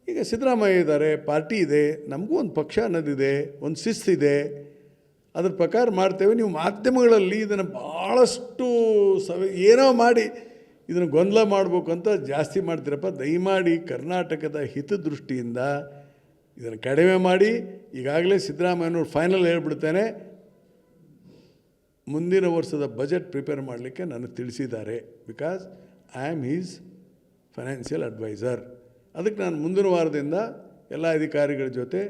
ಈಗ ಸಿದ್ದರಾಮಯ್ಯ ಇದ್ದಾರೆ, ಪಾರ್ಟಿ ಇದೆ, ನಮಗೂ ಒಂದು ಪಕ್ಷ ಅನ್ನೋದಿದೆ, ಒಂದು ಶಿಸ್ತಿದೆ, ಅದ್ರ ಪ್ರಕಾರ ಮಾಡ್ತೇವೆ. ನೀವು ಮಾಧ್ಯಮಗಳಲ್ಲಿ ಇದನ್ನು ಭಾಳಷ್ಟು ಏನೋ ಮಾಡಿ ಇದನ್ನು ಗೊಂದಲ ಮಾಡಬೇಕು ಅಂತ ಜಾಸ್ತಿ ಮಾಡ್ತೀರಪ್ಪ. ದಯಮಾಡಿ ಕರ್ನಾಟಕದ ಹಿತದೃಷ್ಟಿಯಿಂದ ಇದನ್ನು ಕಡಿಮೆ ಮಾಡಿ. ಈಗಾಗಲೇ ಸಿದ್ದರಾಮಯ್ಯನವ್ರು ಫೈನಲ್ ಹೇಳ್ಬಿಡ್ತೇನೆ, ಮುಂದಿನ ವರ್ಷದ ಬಜೆಟ್ ಪ್ರಿಪೇರ್ ಮಾಡಲಿಕ್ಕೆ ನನಗೆ ತಿಳಿಸಿದ್ದಾರೆ. Because I am his financial advisor. ಅದಕ್ಕೆ ನಾನು ಮುಂದಿನ ವಾರದಿಂದ ಎಲ್ಲ ಅಧಿಕಾರಿಗಳ ಜೊತೆ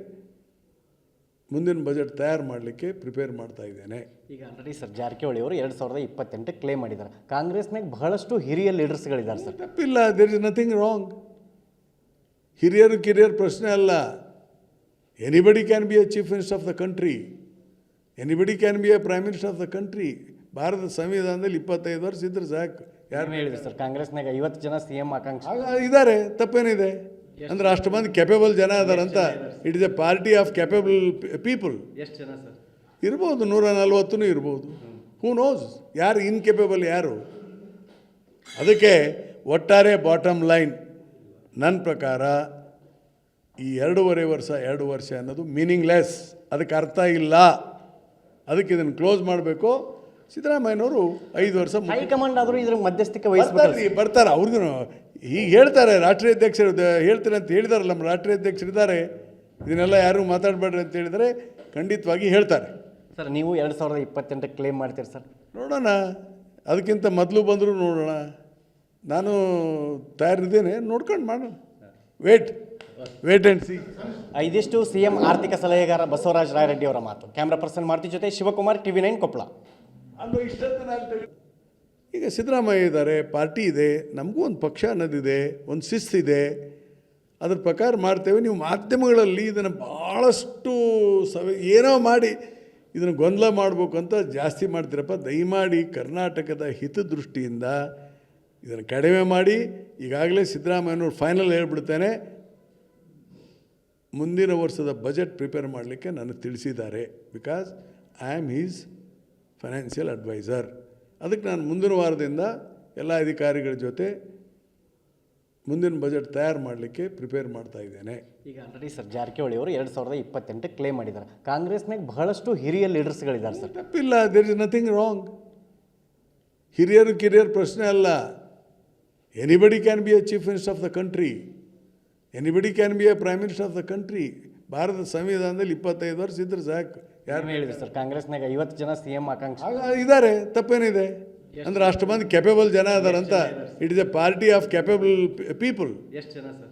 ಮುಂದಿನ ಬಜೆಟ್ ತಯಾರು ಮಾಡಲಿಕ್ಕೆ ಪ್ರಿಪೇರ್ ಮಾಡ್ತಾ ಇದ್ದೇನೆ. ಈಗ ಆಲ್ರೆಡಿ ಸರ್ ಜಾರಕಿಹೊಳಿ ಅವರು 2028 ಕ್ಲೇಮ್ ಮಾಡಿದ್ದಾರೆ. ಕಾಂಗ್ರೆಸ್ನಾಗ ಬಹಳಷ್ಟು ಹಿರಿಯ ಲೀಡರ್ಸ್ಗಳಿದ್ದಾರೆ ಸರ್. ತಪ್ಪಿಲ್ಲ, ದೇರ್ ಇಸ್ ನಥಿಂಗ್ ರಾಂಗ್. ಹಿರಿಯರು ಕಿರಿಯರು ಪ್ರಶ್ನೆ ಅಲ್ಲ. Anybody can be A chief minister of the country, anybody can be A prime minister of the country. ಭಾರತದ ಸಂವಿಧಾನದಲ್ಲಿ 25 ವರ್ಷ ಇದ್ರೆ ಸಾಕು. ಯಾರು ಹೇಳಿದ್ರು ಸರ್ ಕಾಂಗ್ರೆಸ್ನಾಗ 50 ಜನ CM ಆಕಾಂಕ್ಷಿ ಇದ್ದಾರೆ, ತಪ್ಪೇನಿದೆ? ಅಂದರೆ ಅಷ್ಟು ಮಂದಿ ಕೆಪೇಬಲ್ ಜನ ಅದಾರಂತ. It is a party of capable people. ಎಷ್ಟು ಜನ ಸರ್ ಇರ್ಬೋದು, 140 ಇರ್ಬೋದು. ಹೂ ನೋಸ್ ಯಾರು ಇನ್ಕೆಪೇಬಲ್ ಯಾರು? ಅದಕ್ಕೆ ಒಟ್ಟಾರೆ ಬಾಟಮ್ ಲೈನ್ ನನ್ನ ಪ್ರಕಾರ ಈ 2 ವರ್ಷ ಅನ್ನೋದು ಮೀನಿಂಗ್ಲೆಸ್, ಅದಕ್ಕೆ ಅರ್ಥ ಇಲ್ಲ. ಅದಕ್ಕೆ ಇದನ್ನು ಕ್ಲೋಸ್ ಮಾಡಬೇಕು. ಸಿದ್ದರಾಮಯ್ಯನವರು 5 ವರ್ಷ ಹೈಕಮಾಂಡ್ ಆದರೂ ಇದ್ರ ಮಧ್ಯಸ್ಥಿಕೆ ವಹಿಸ್ಬೇಕು. ಬರ್ತಾರೆ, ಅವ್ರಿಗೂ ಹೀಗೆ ಹೇಳ್ತಾರೆ. ರಾಷ್ಟ್ರೀಯ ಅಧ್ಯಕ್ಷರು ಹೇಳ್ತಾರೆ ಅಂತ ಹೇಳಿದಾರಲ್ಲ, ನಮ್ಮ ರಾಷ್ಟ್ರೀಯ ಅಧ್ಯಕ್ಷರು ಇದ್ದಾರೆ, ಇದನ್ನೆಲ್ಲ ಯಾರು ಮಾತಾಡಬೇಡ್ರಿ ಅಂತ ಹೇಳಿದರೆ ಖಂಡಿತವಾಗಿ ಹೇಳ್ತಾರೆ. ಸರ್ ನೀವು 2028 ಕ್ಲೇಮ್ ಮಾಡ್ತೀರಿ ಸರ್? ನೋಡೋಣ, ಅದಕ್ಕಿಂತ ಮೊದಲು ಬಂದರೂ ನೋಡೋಣ. ನಾನು ತಯಾರಿದ್ದೇನೆ, ನೋಡ್ಕೊಂಡು ಮಾಡೋಣ. Wait and see. ಇದಿಷ್ಟು CM ಆರ್ಥಿಕ ಸಲಹೆಗಾರ ಬಸವರಾಜ ರಾಯರೆಡ್ಡಿ ಅವರ ಮಾತು. ಕ್ಯಾಮ್ರಾ ಪರ್ಸನ್ ಮಾರುತಿ ಜೊತೆ ಶಿವಕುಮಾರ್, TV9 ಕೊಪ್ಪಳ. ಈಗ ಸಿದ್ದರಾಮಯ್ಯ ಇದ್ದಾರೆ, ಪಾರ್ಟಿ ಇದೆ, ನಮಗೂ ಒಂದು ಪಕ್ಷ ಅನ್ನೋದಿದೆ, ಒಂದು ಶಿಸ್ತಿದೆ, ಅದ್ರ ಪ್ರಕಾರ ಮಾಡ್ತೇವೆ. ನೀವು ಮಾಧ್ಯಮಗಳಲ್ಲಿ ಇದನ್ನು ಭಾಳಷ್ಟು ಏನೋ ಮಾಡಿ ಇದನ್ನು ಗೊಂದಲ ಮಾಡಬೇಕು ಅಂತ ಜಾಸ್ತಿ ಮಾಡ್ತೀರಪ್ಪ. ದಯಮಾಡಿ ಕರ್ನಾಟಕದ ಹಿತದೃಷ್ಟಿಯಿಂದ ಇದನ್ನು ಕಡಿಮೆ ಮಾಡಿ. ಈಗಾಗಲೇ ಸಿದ್ದರಾಮಯ್ಯನವ್ರು ಫೈನಲ್ ಹೇಳ್ಬಿಡ್ತೇನೆ, ಮುಂದಿನ ವರ್ಷದ ಬಜೆಟ್ ಪ್ರಿಪೇರ್ ಮಾಡಲಿಕ್ಕೆ ನನಗೆ ತಿಳಿಸಿದ್ದಾರೆ. Because I am his financial advisor. ಅದಕ್ಕೆ ನಾನು ಮುಂದಿನ ವಾರದಿಂದ ಎಲ್ಲ ಅಧಿಕಾರಿಗಳ ಜೊತೆ ಮುಂದಿನ ಬಜೆಟ್ ತಯಾರು ಮಾಡಲಿಕ್ಕೆ ಪ್ರಿಪೇರ್ ಮಾಡ್ತಾ ಇದ್ದೇನೆ. ಈಗ ಆಲ್ರೆಡಿ ಸರ್ ಜಾರಕಿಹೊಳಿ ಅವರು 2028 ಕ್ಲೇಮ್ ಮಾಡಿದ್ದಾರೆ. ಕಾಂಗ್ರೆಸ್ನಾಗ ಬಹಳಷ್ಟು ಹಿರಿಯ ಲೀಡರ್ಸ್ಗಳಿದ್ದಾರೆ ಸರ್. ತಪ್ಪಿಲ್ಲ, ದೇರ್ ಇಸ್ ನಥಿಂಗ್ ರಾಂಗ್. ಹಿರಿಯರು ಕಿರಿಯರು ಪ್ರಶ್ನೆ ಅಲ್ಲ. Anybody can be A chief minister of the country, anybody can be A prime minister of the country. ಭಾರತದ ಸಂವಿಧಾನದಲ್ಲಿ 25 ವರ್ಷ ಇದ್ರೆ ಸಾಕು. ಯಾರು ಹೇಳಿದ್ರು ಸರ್ ಕಾಂಗ್ರೆಸ್ನಾಗ 50 ಜನ CM ಆಕಾಂಕ್ಷಿ ಇದ್ದಾರೆ, ತಪ್ಪೇನಿದೆ? ಅಂದರೆ ಅಷ್ಟು ಮಂದಿ ಕೆಪೇಬಲ್ ಜನ ಅದಾರಂತ. It is a party of capable people. ಎಷ್ಟು ಜನ ಸರ್